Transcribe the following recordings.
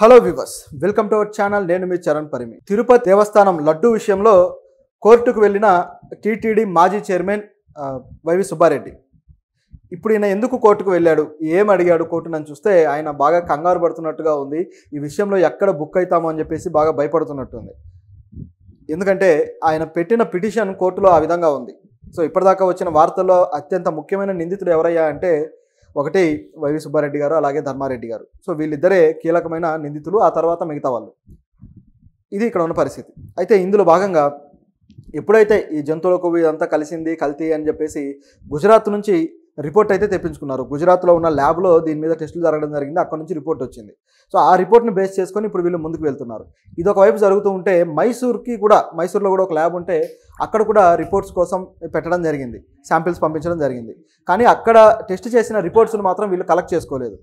Hello viewers, welcome to our channel. నేను మీ చరణ్ పరిమి. తిరుపతి దేవస్థానం లడ్డు విషయంలో కోర్టుకు వెళ్ళిన టీటీడీ మాజీ చైర్మన్ వైవి సుబ్బారెడ్డి ఇప్పుడు ఈయన ఎందుకు కోర్టుకు వెళ్ళాడు, ఏం అడిగాడు కోర్టునని చూస్తే ఆయన బాగా కంగారు పడుతున్నట్టుగా ఉంది. ఈ విషయంలో ఎక్కడ బుక్ అవుతామో అని చెప్పేసి బాగా భయపడుతున్నట్టుంది. ఎందుకంటే ఆయన పెట్టిన పిటిషన్ కోర్టులో ఆ విధంగా ఉంది. సో ఇప్పటిదాకా వచ్చిన వార్తల్లో అత్యంత ముఖ్యమైన నిందితుడు ఎవరయ్యా అంటే ఒకటి వైవి సుబ్బారెడ్డి గారు, అలాగే ధర్మారెడ్డి గారు. సో వీళ్ళిద్దరే కీలకమైన నిందితులు, ఆ తర్వాత మిగతా వాళ్ళు. ఇది ఇక్కడ ఉన్న పరిస్థితి. అయితే ఇందులో భాగంగా ఎప్పుడైతే ఈ జంతువుల కొవ్వు ఇదంతా కలిసింది, కల్తీ అని చెప్పేసి గుజరాత్ నుంచి రిపోర్ట్ అయితే తెప్పించుకున్నారు. గుజరాత్లో ఉన్న ల్యాబ్లో దీని మీద టెస్టులు జరగడం జరిగింది. అక్కడ నుంచి రిపోర్ట్ వచ్చింది. సో ఆ రిపోర్ట్ని బేస్ చేసుకొని ఇప్పుడు వీళ్ళు ముందుకు వెళ్తున్నారు. ఇది ఒకవైపు జరుగుతూ ఉంటే మైసూర్లో కూడా ఒక ల్యాబ్ ఉంటే అక్కడ కూడా రిపోర్ట్స్ కోసం పెట్టడం జరిగింది, శాంపిల్స్ పంపించడం జరిగింది. కానీ అక్కడ టెస్ట్ చేసిన రిపోర్ట్స్ను మాత్రం వీళ్ళు కలెక్ట్ చేసుకోలేదు.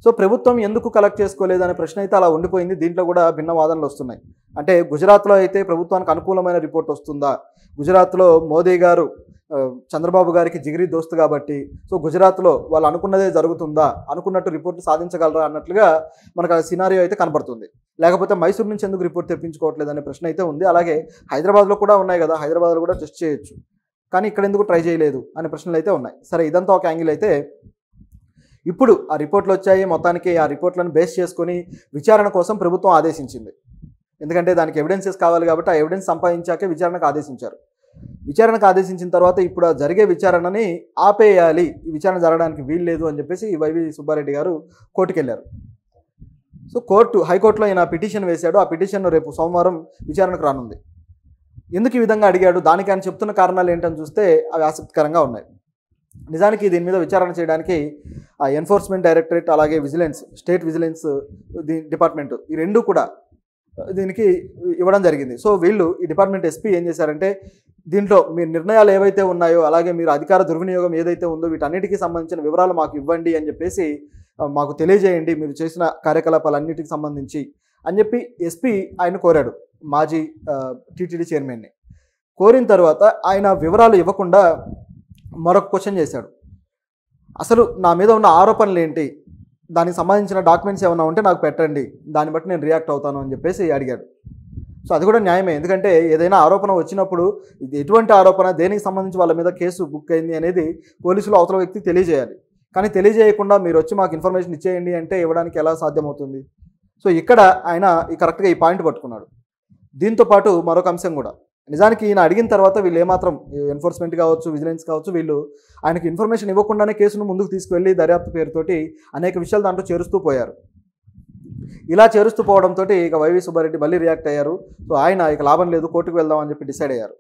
సో ప్రభుత్వం ఎందుకు కలెక్ట్ చేసుకోలేదు అనే ప్రశ్న అయితే అలా ఉండిపోయింది. దీంట్లో కూడా భిన్న వాదనలు వస్తున్నాయి. అంటే గుజరాత్లో అయితే ప్రభుత్వానికి అనుకూలమైన రిపోర్ట్ వస్తుందా, గుజరాత్లో మోదీ గారు చంద్రబాబు గారికి జిగిరి దోస్తు కాబట్టి సో గుజరాత్లో వాళ్ళు అనుకున్నదే జరుగుతుందా, అనుకున్నట్టు రిపోర్ట్ సాధించగలరా అన్నట్లుగా మనకు ఆ సినారియో అయితే కనబడుతుంది. లేకపోతే మైసూర్ నుంచి ఎందుకు రిపోర్ట్ తెప్పించుకోవట్లేదు అనే ప్రశ్న అయితే ఉంది. అలాగే హైదరాబాద్లో కూడా ఉన్నాయి కదా, హైదరాబాద్లో కూడా టెస్ట్ చేయొచ్చు, కానీ ఇక్కడ ఎందుకు ట్రై చేయలేదు అనే ప్రశ్నలు అయితే ఉన్నాయి. సరే, ఇదంతా ఒక యాంగిల్ అయితే ఇప్పుడు ఆ రిపోర్ట్లు వచ్చాయి. మొత్తానికి ఆ రిపోర్ట్లను బేస్ చేసుకొని విచారణ కోసం ప్రభుత్వం ఆదేశించింది. ఎందుకంటే దానికి ఎవిడెన్సెస్ కావాలి కాబట్టి ఆ ఎవిడెన్స్ సంపాదించాకే విచారణకు ఆదేశించారు. విచారణకు ఆదేశించిన తర్వాత ఇప్పుడు ఆ జరిగే విచారణని ఆపేయాలి, ఈ విచారణ జరగడానికి వీల్లేదు అని చెప్పేసి వైవి సుబ్బారెడ్డి గారు కోర్టుకు వెళ్ళారు. సో హైకోర్టులో ఈయన పిటిషన్ వేశాడు. ఆ పిటిషన్ రేపు సోమవారం విచారణకు రానుంది. ఎందుకు ఈ విధంగా అడిగాడు, దానికి ఆయన చెప్తున్న కారణాలు ఏంటని చూస్తే అవి ఆసక్తికరంగా ఉన్నాయి. నిజానికి దీని మీద విచారణ చేయడానికి ఆ ఎన్ఫోర్స్మెంట్ డైరెక్టరేట్, అలాగే స్టేట్ విజిలెన్స్ డిపార్ట్మెంట్, ఈ రెండు కూడా దీనికి ఇవ్వడం జరిగింది. సో వీళ్ళు ఈ డిపార్ట్మెంట్ ఎస్పీ ఏం చేశారంటే దీంట్లో మీ నిర్ణయాలు ఏవైతే ఉన్నాయో, అలాగే మీరు అధికార దుర్వినియోగం ఏదైతే ఉందో వీటన్నిటికీ సంబంధించిన వివరాలు మాకు ఇవ్వండి అని చెప్పేసి మాకు తెలియజేయండి, మీరు చేసిన కార్యకలాపాలన్నిటికి సంబంధించి అని చెప్పి ఎస్పీ ఆయన కోరాడు, మాజీ టీటీడీ చైర్మన్ని. కోరిన తర్వాత ఆయన వివరాలు ఇవ్వకుండా మరొక క్వశ్చన్ చేశాడు. అసలు నా మీద ఉన్న ఆరోపణలు ఏంటి, దానికి సంబంధించిన డాక్యుమెంట్స్ ఏమైనా ఉంటే నాకు పెట్టండి, దాన్ని బట్టి నేను రియాక్ట్ అవుతాను అని చెప్పేసి అడిగాడు. సో అది కూడా న్యాయమే. ఎందుకంటే ఏదైనా ఆరోపణ వచ్చినప్పుడు ఇది ఎటువంటి ఆరోపణ, దేనికి సంబంధించి వాళ్ళ మీద కేసు బుక్ అయింది అనేది పోలీసులు అవతల వ్యక్తికి తెలియజేయాలి. కానీ తెలియజేయకుండా మీరు వచ్చి మాకు ఇన్ఫర్మేషన్ ఇచ్చేయండి అంటే ఇవ్వడానికి ఎలా సాధ్యమవుతుంది? సో ఇక్కడ ఆయన కరెక్ట్గా ఈ పాయింట్ పట్టుకున్నాడు. దీంతో పాటు మరొక అంశం కూడా, నిజానికి ఈయన అడిగిన తర్వాత వీళ్ళు ఏమాత్రం ఎన్ఫోర్స్మెంట్ కావచ్చు, విజిలెన్స్ కావచ్చు, వీళ్ళు ఆయనకి ఇన్ఫర్మేషన్ ఇవ్వకుండానే కేసును ముందుకు తీసుకువెళ్ళి దర్యాప్తు పేరుతోటి అనేక విషయాలు దాంట్లో చేరుస్తూ పోయారు. ఇలా చేరుస్తూ పోవడంతో ఇక వైవి సుబ్బారెడ్డి మళ్ళీ రియాక్ట్ అయ్యారు. సో ఆయన ఇక లాభం లేదు, కోర్టుకు వెళ్దాం అని చెప్పి డిసైడ్ అయ్యారు.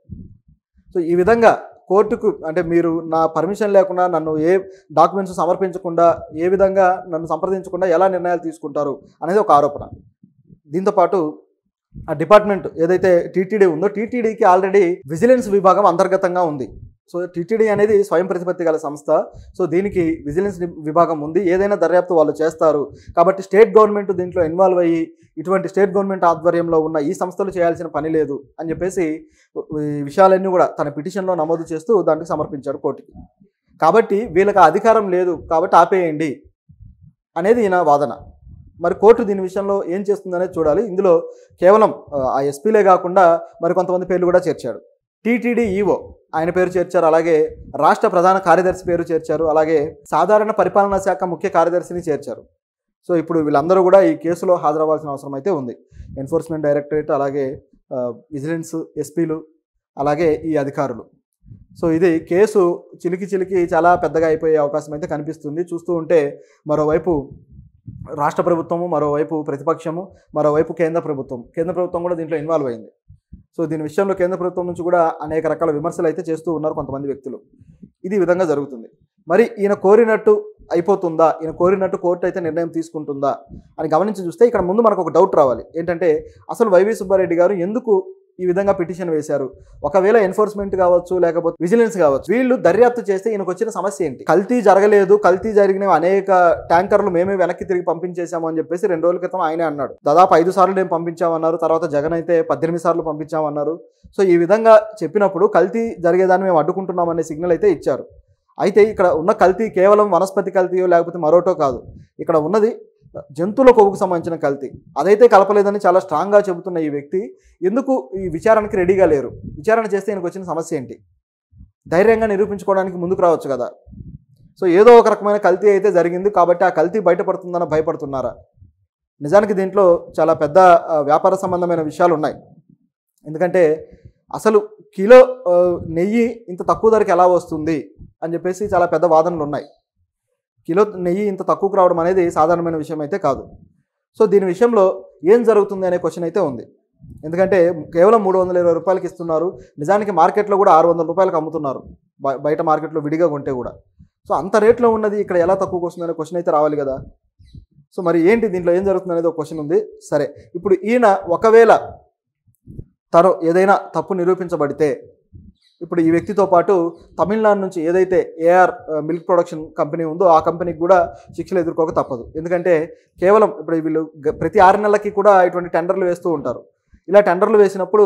సో ఈ విధంగా కోర్టుకు అంటే మీరు నా పర్మిషన్ లేకుండా, నన్ను ఏ డాక్యుమెంట్స్ సమర్పించకుండా, ఏ విధంగా నన్ను సంప్రదించకుండా ఎలా నిర్ణయాలు తీసుకుంటారు అనేది ఒక ఆరోపణ. దీంతోపాటు ఆ డిపార్ట్మెంట్ ఏదైతే టీటీడీ ఉందో, టీటీడీకి ఆల్రెడీ విజిలెన్స్ విభాగం అంతర్గతంగా ఉంది. సో టీటీడీ అనేది స్వయం ప్రతిపత్తి గల సంస్థ. సో దీనికి విజిలెన్స్ విభాగం ఉంది, ఏదైనా దర్యాప్తు వాళ్ళు చేస్తారు. కాబట్టి స్టేట్ గవర్నమెంట్ దీంట్లో ఇన్వాల్వ్ అయ్యి ఇటువంటి స్టేట్ గవర్నమెంట్ ఆధ్వర్యంలో ఉన్న ఈ సంస్థలు చేయాల్సిన పని లేదు అని చెప్పేసి ఈ విషయాలన్నీ కూడా తన పిటిషన్లో నమోదు చేస్తూ దానికి సమర్పించాడు కోర్టుకి. కాబట్టి వీళ్ళకి అధికారం లేదు కాబట్టి ఆపేయండి అనేది ఈయన వాదన. మరి కోర్టు దీని విషయంలో ఏం చేస్తుందనేది చూడాలి. ఇందులో కేవలం ఆ ఎస్పీలే కాకుండా మరి కొంతమంది పేర్లు కూడా చేర్చాడు. టీటీడీ ఈఓ ఆయన పేరు చేర్చారు, అలాగే రాష్ట్ర ప్రధాన కార్యదర్శి పేరు చేర్చారు, అలాగే సాధారణ పరిపాలనా శాఖ ముఖ్య కార్యదర్శిని చేర్చారు. సో ఇప్పుడు వీళ్ళందరూ కూడా ఈ కేసులో హాజరవ్వాల్సిన అవసరం అయితే ఉంది. ఎన్ఫోర్స్మెంట్ డైరెక్టరేట్, అలాగే విజిలెన్స్ ఎస్పీలు, అలాగే ఈ అధికారులు. సో ఇది కేసు చిలికి చాలా పెద్దగా అయిపోయే అవకాశం అయితే కనిపిస్తుంది. చూస్తూ ఉంటే మరోవైపు రాష్ట్ర ప్రభుత్వము, మరోవైపు ప్రతిపక్షము, మరోవైపు కేంద్ర ప్రభుత్వం కూడా దీంట్లో ఇన్వాల్వ్ అయింది. సో దీని విషయంలో కేంద్ర ప్రభుత్వం నుంచి కూడా అనేక రకాల విమర్శలు అయితే చేస్తూ ఉన్నారు కొంతమంది వ్యక్తులు. ఇది విధంగా జరుగుతుంది. మరి ఈయన కోరినట్టు అయిపోతుందా, ఈయన కోరినట్టు కోర్టు అయితే నిర్ణయం తీసుకుంటుందా అని గమనించి చూస్తే ఇక్కడ ముందు మనకు ఒక డౌట్ రావాలి. ఏంటంటే అసలు వైవి సుబ్బారెడ్డి గారు ఎందుకు ఈ విధంగా పిటిషన్ వేశారు? ఒకవేళ ఎన్ఫోర్స్మెంట్ కావచ్చు, లేకపోతే విజిలెన్స్ కావచ్చు, వీళ్ళు దర్యాప్తు చేస్తే ఈయనకు వచ్చిన సమస్య ఏంటి? కల్తీ జరగలేదు, కల్తీ జరిగిన అనేక ట్యాంకర్లు మేమే వెనక్కి తిరిగి పంపించేశాము అని చెప్పేసి 2 రోజుల క్రితం ఆయనే అన్నాడు. దాదాపు 5 సార్లు మేము పంపించామన్నారు. తర్వాత జగన్ అయితే 18 సార్లు పంపించామన్నారు. సో ఈ విధంగా చెప్పినప్పుడు కల్తీ జరిగేదాన్ని మేము అడ్డుకుంటున్నామనే సిగ్నల్ అయితే ఇచ్చారు. అయితే ఇక్కడ ఉన్న కల్తీ కేవలం వనస్పతి కల్తీయో లేకపోతే మరోటో కాదు. ఇక్కడ ఉన్నది జంతువుల కొవ్వుకు సంబంధించిన కల్తీ, అదైతే కలపలేదని చాలా స్ట్రాంగ్గా చెబుతున్న ఈ వ్యక్తి ఎందుకు ఈ విచారణకి రెడీగా లేరు? విచారణ చేస్తే ఈయనకు వచ్చిన సమస్య ఏంటి? ధైర్యంగా నిరూపించుకోవడానికి ముందుకు రావచ్చు కదా. సో ఏదో ఒక రకమైన కల్తీ అయితే జరిగింది కాబట్టి ఆ కల్తీ బయటపడుతుందని భయపడుతున్నారా? నిజానికి దీంట్లో చాలా పెద్ద వ్యాపార సంబంధమైన విషయాలు ఉన్నాయి. ఎందుకంటే అసలు కిలో నెయ్యి ఇంత తక్కువ ధరకి ఎలా వస్తుంది అని చెప్పేసి చాలా పెద్ద వాదనలు ఉన్నాయి. కిలో నెయ్యి ఇంత తక్కువకు రావడం అనేది సాధారణమైన విషయం అయితే కాదు. సో దీని విషయంలో ఏం జరుగుతుంది అనే క్వశ్చన్ అయితే ఉంది. ఎందుకంటే కేవలం 320 రూపాయలకి ఇస్తున్నారు. నిజానికి మార్కెట్లో కూడా 600 రూపాయలకు అమ్ముతున్నారు, బయట మార్కెట్లో విడిగా కొంటే కూడా. సో అంత రేట్లో ఉన్నది ఇక్కడ ఎలా తక్కువకు వస్తుంది అనే క్వశ్చన్ అయితే రావాలి కదా. సో మరి ఏంటి దీంట్లో ఏం జరుగుతుంది అనేది ఒక క్వశ్చన్ ఉంది. సరే, ఇప్పుడు ఈయన ఒకవేళ తను ఏదైనా తప్పు నిరూపించబడితే ఇప్పుడు ఈ వ్యక్తితో పాటు తమిళనాడు నుంచి ఏదైతే ఏఆర్ మిల్క్ ప్రొడక్షన్ కంపెనీ ఉందో ఆ కంపెనీకి కూడా శిక్షలు ఎదుర్కోక తప్పదు. ఎందుకంటే కేవలం ఇప్పుడు వీళ్ళు ప్రతి 6 నెలలకి కూడా ఇటువంటి టెండర్లు వేస్తూ ఉంటారు. ఇలా టెండర్లు వేసినప్పుడు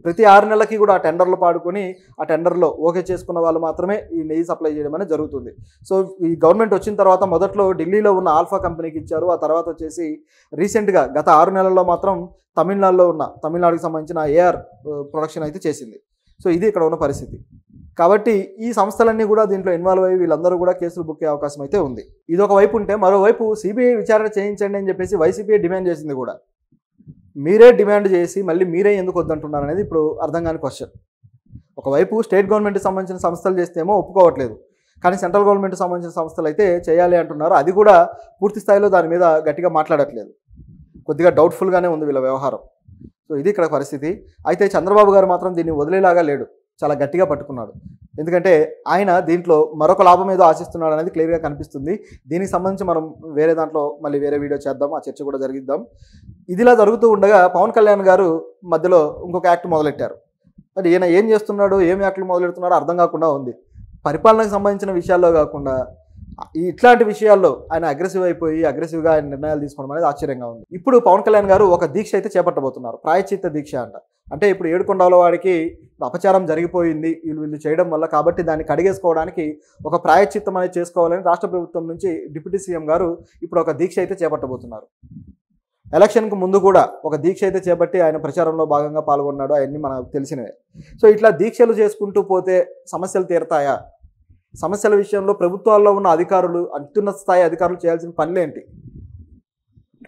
ప్రతి 6 నెలలకి కూడా ఆ టెండర్లు పాడుకొని ఆ టెండర్లో ఓకే చేసుకున్న వాళ్ళు మాత్రమే ఈ నెయ్యి సప్లై చేయడం అనేది జరుగుతుంది. సో ఈ గవర్నమెంట్ వచ్చిన తర్వాత మొదట్లో ఢిల్లీలో ఉన్న ఆల్ఫా కంపెనీకి ఇచ్చారు. ఆ తర్వాత వచ్చేసి రీసెంట్గా గత 6 నెలల్లో మాత్రం తమిళనాడుకి సంబంధించిన ఏఆర్ ప్రొడక్షన్ అయితే చేసింది. సో ఇది ఇక్కడ ఉన్న పరిస్థితి. కాబట్టి ఈ సంస్థలన్నీ కూడా దీంట్లో ఇన్వాల్వ్ అయ్యి వీళ్ళందరూ కూడా కేసులు బుక్ అయ్యే అవకాశం అయితే ఉంది. ఇది ఒక వైపు ఉంటే మరోవైపు సిబిఐ విచారణ చేయించండి అని చెప్పేసి వైసీపీ డిమాండ్ చేసింది కూడా. మీరే డిమాండ్ చేసి మళ్ళీ మీరే ఎందుకు వద్దంటున్నారు అనేది ఇప్పుడు అర్థం కాని క్వశ్చన్. ఒకవైపు స్టేట్ గవర్నమెంట్కి సంబంధించిన సంస్థలు చేస్తేమో ఒప్పుకోవట్లేదు, కానీ సెంట్రల్ గవర్నమెంట్కి సంబంధించిన సంస్థలు అయితే చేయాలి అంటున్నారు. అది కూడా పూర్తి స్థాయిలో దాని మీద గట్టిగా మాట్లాడట్లేదు. కొద్దిగా డౌట్ఫుల్గానే ఉంది వీళ్ళ వ్యవహారం. సో ఇది ఇక్కడ పరిస్థితి. అయితే చంద్రబాబు గారు మాత్రం దీన్ని వదిలేలాగా లేడు, చాలా గట్టిగా పట్టుకున్నాడు. ఎందుకంటే ఆయన దీంట్లో మరొక లాభం ఏదో ఆశిస్తున్నాడు అనేది క్లియర్గా కనిపిస్తుంది. దీనికి సంబంధించి మనం వేరే దాంట్లో మళ్ళీ వేరే వీడియో చేద్దాం, ఆ చర్చ కూడా జరిగిద్దాం. ఇదిలా జరుగుతూ ఉండగా పవన్ కళ్యాణ్ గారు మధ్యలో ఇంకొక యాక్ట్ మొదలెట్టారు. మరి ఈయన ఏం చేస్తున్నాడు, ఏం యాక్ట్లు మొదలెడుతున్నాడో అర్థం కాకుండా ఉంది. పరిపాలనకు సంబంధించిన విషయాల్లో కాకుండా ఇట్లాంటి విషయాల్లో ఆయన అగ్రెసివ్గా ఆయన నిర్ణయాలు తీసుకోవడం అనేది ఆశ్చర్యంగా ఉంది. ఇప్పుడు పవన్ కళ్యాణ్ గారు ఒక దీక్ష అయితే చేపట్టబోతున్నారు, ప్రాయశ్చిత్త దీక్ష అంట. అంటే ఇప్పుడు ఏడుకొండల వాడికి అపచారం జరిగిపోయింది వీళ్ళు చేయడం వల్ల, కాబట్టి దాన్ని కడిగేసుకోవడానికి ఒక ప్రాయశ్చిత్తం అనేది చేసుకోవాలని రాష్ట్ర ప్రభుత్వం నుంచి డిప్యూటీ సీఎం గారు ఇప్పుడు ఒక దీక్ష అయితే చేపట్టబోతున్నారు. ఎలక్షన్కు ముందు కూడా ఒక దీక్ష అయితే చేపట్టి ఆయన ప్రచారంలో భాగంగా పాల్గొన్నాడు, అవన్నీ మనకు తెలిసినవే. సో ఇట్లా దీక్షలు చేసుకుంటూ పోతే సమస్యలు తీరతాయా? సమస్యల విషయంలో ప్రభుత్వాల్లో ఉన్న అధికారులు, అత్యున్నత స్థాయి అధికారులు చేయాల్సిన పనులేంటి?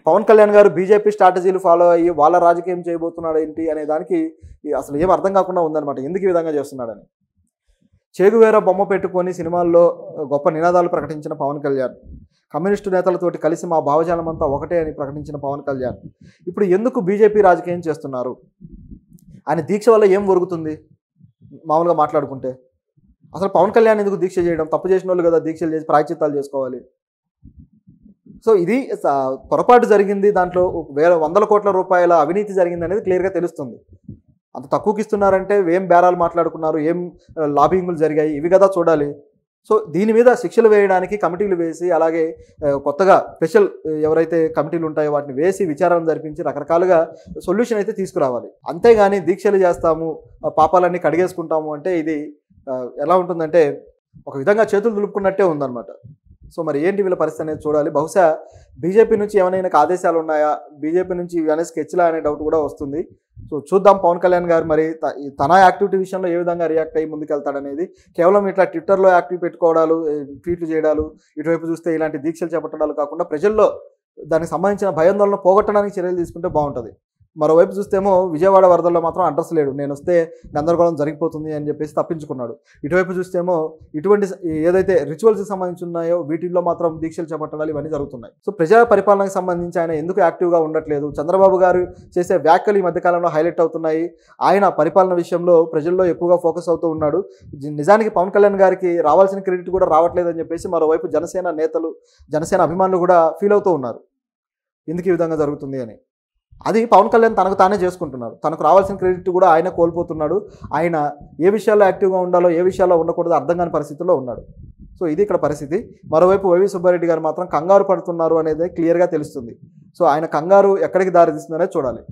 పవన్ కళ్యాణ్ గారు బీజేపీ స్ట్రాటజీలు ఫాలో అయ్యి వాళ్ళ రాజకీయం చేయబోతున్నాడు ఏంటి అనే దానికి అసలు ఏం అర్థం కాకుండా ఉందన్నమాట, ఎందుకు ఈ విధంగా చేస్తున్నాడని. చేగువేర బొమ్మ పెట్టుకొని సినిమాల్లో గొప్ప నినాదాలు ప్రకటించిన పవన్ కళ్యాణ్, కమ్యూనిస్టు నేతలతోటి కలిసి మా భావజాలం అంతా ఒకటే అని ప్రకటించిన పవన్ కళ్యాణ్ ఇప్పుడు ఎందుకు బీజేపీ రాజకీయం చేస్తున్నారు? ఆయన దీక్ష వల్ల ఏం ఒరుగుతుంది మామూలుగా మాట్లాడుకుంటే? అసలు పవన్ కళ్యాణ్ ఎందుకు దీక్ష చేయడం? తప్పు చేసిన వాళ్ళు కదా దీక్షలు చేసి ప్రాయశ్చిత్తాలు చేసుకోవాలి. సో ఇది పొరపాటు జరిగింది, దాంట్లో వందల కోట్ల రూపాయల అవినీతి జరిగింది అనేది క్లియర్గా తెలుస్తుంది. అంత తక్కువకి ఇస్తున్నారంటే ఏం బేరాలు మాట్లాడుకున్నారు, ఏం లాబింగ్లు జరిగాయి, ఇవి కదా చూడాలి. సో దీని మీద శిక్షలు వేయడానికి కమిటీలు వేసి, అలాగే కొత్తగా స్పెషల్ ఎవరైతే కమిటీలు ఉంటాయో వాటిని వేసి విచారణ జరిపించి రకరకాలుగా సొల్యూషన్ అయితే తీసుకురావాలి. అంతేగాని దీక్షలు చేస్తాము, పాపాలన్నీ కడిగేసుకుంటాము అంటే ఇది ఎలా ఉంటుందంటే ఒక విధంగా చేతులు దులుపుకున్నట్టే ఉందన్నమాట. సో మరి ఏంటి వీళ్ళ పరిస్థితి అనేది చూడాలి. బహుశా బీజేపీ నుంచి ఏమైనా ఆదేశాలు ఉన్నాయా, బీజేపీ నుంచి ఇవన్నీ స్కెచ్లా అనే డౌట్ కూడా వస్తుంది. సో చూద్దాం పవన్ కళ్యాణ్ గారు మరి తన యాక్టివిటీ విషయంలో ఏ విధంగా రియాక్ట్ అయ్యి ముందుకెళ్తాడనేది. కేవలం ఇట్లా ట్విట్టర్లో యాక్టివ్ పెట్టుకోవడాలు, ట్వీట్లు చేయడాలు, ఇటువైపు చూస్తే ఇలాంటి దీక్షలు చేపట్టడాలు కాకుండా ప్రజల్లో దానికి సంబంధించిన భయాందోళన పోగొట్టడానికి చర్యలు తీసుకుంటే బాగుంటుంది. మరోవైపు చూస్తేమో విజయవాడ వరదల్లో మాత్రం అడ్రస్ లేడు, నేను వస్తే గందరగోళం జరిగిపోతుంది అని చెప్పేసి తప్పించుకున్నాడు. ఇటువైపు చూస్తేమో ఇటువంటి ఏదైతే రిచువల్స్కి సంబంధించి ఉన్నాయో వీటిల్లో మాత్రం దీక్షలు చేపట్టడాలు ఇవన్నీ జరుగుతున్నాయి. సో ప్రజా పరిపాలనకు సంబంధించి ఆయన ఎందుకు యాక్టివ్గా ఉండట్లేదు? చంద్రబాబు గారు చేసే వ్యాఖ్యలు ఈ మధ్యకాలంలో హైలైట్ అవుతున్నాయి. ఆయన పరిపాలన విషయంలో ప్రజల్లో ఎక్కువగా ఫోకస్ అవుతూ ఉన్నాడు. నిజానికి పవన్ కళ్యాణ్ గారికి రావాల్సిన క్రెడిట్ కూడా రావట్లేదని చెప్పేసి మరోవైపు జనసేన నేతలు, జనసేన అభిమానులు కూడా ఫీల్ అవుతూ ఉన్నారు ఎందుకు ఈ విధంగా జరుగుతుంది అని. అది పవన్ కళ్యాణ్ తనకు తానే చేసుకుంటున్నాడు, తనకు రావాల్సిన క్రెడిట్ కూడా ఆయన కోల్పోతున్నాడు. ఆయన ఏ విషయాల్లో యాక్టివ్గా ఉండాలో, ఏ విషయాల్లో ఉండకూడదో అర్థం కాని పరిస్థితుల్లో ఉన్నాడు. సో ఇది ఇక్కడ పరిస్థితి. మరోవైపు వైవి సుబ్బారెడ్డి గారు మాత్రం కంగారు పడుతున్నారు అనేది క్లియర్గా తెలుస్తుంది. సో ఆయన కంగారు ఎక్కడికి దారి తీస్తుందనేది చూడాలి.